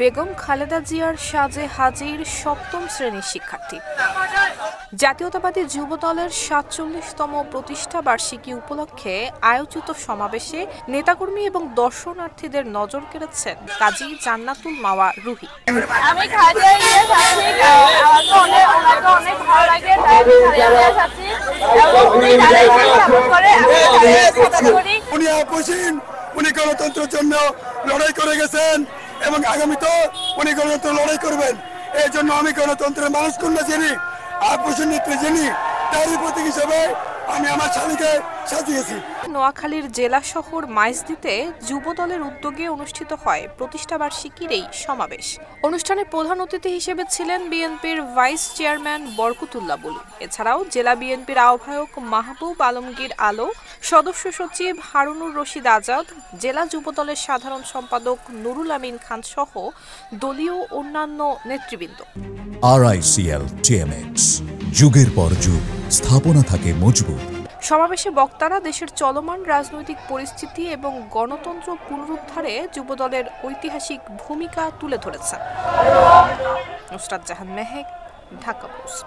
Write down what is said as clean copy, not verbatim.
বেগম খালেদা জিয়ার সাজে হাজির সপ্তম শ্রেণীর শিক্ষার্থী। জাতীয়তাবাদী যুব দলের ৪৭তম প্রতিষ্ঠা বার্ষিকী উপলক্ষে আয়োজিত সমাবেশে নেতাকর্মী এবং দর্শনার্থীদের নজর কেড়েছেন কাজী জান্নাতুল মাওয়া রুহি। আমি খাদিজা ইলিয়াস আছি, আমাকে অনেক ভালো লাগে, তাই উনি গণতন্ত্রের জন্য লড়াই করে গেছেন এবং আগামীতে উনি গণতন্ত্র লড়াই করবেন। এই জন্য আমি গণতন্ত্রের মানুষ কন্যা যিনি আপোষের নেত্রী যিনি তারই প্রতীক হিসেবে আমি আমার স্বামীকে সাজিয়েছি। নোয়াখালীর জেলা শহর মাইজদীতে যুব দলের উদ্যোগে অনুষ্ঠিত হয় প্রতিষ্ঠা বার্ষিকীর এই সমাবেশ। অনুষ্ঠানে প্রধান অতিথি হিসেবে ছিলেন বিএনপির ভাইস চেয়ারম্যান বরকতুল্লাহ বুলু। এছাড়াও জেলা বিএনপির আহ্বায়ক মাহবুব আলমগীর আলো, সদস্য সচিব হারুনুর রশিদ আজাদ, জেলা যুব দলের সাধারণ সম্পাদক নুরুল আমিন খান সহ দলীয় অন্যান্য নেতৃবৃন্দ। RICL TMX, যুগের পর যুগ স্থাপনা থাকে মজবুত। সমাবেশে বক্তারা দেশের চলমান রাজনৈতিক পরিস্থিতি এবং গণতন্ত্র পুনরুদ্ধারে যুবদলের ঐতিহাসিক ভূমিকা তুলে ধরেছেন। নুসরাত জাহান মেহেক, ঢাকা পোস্ট।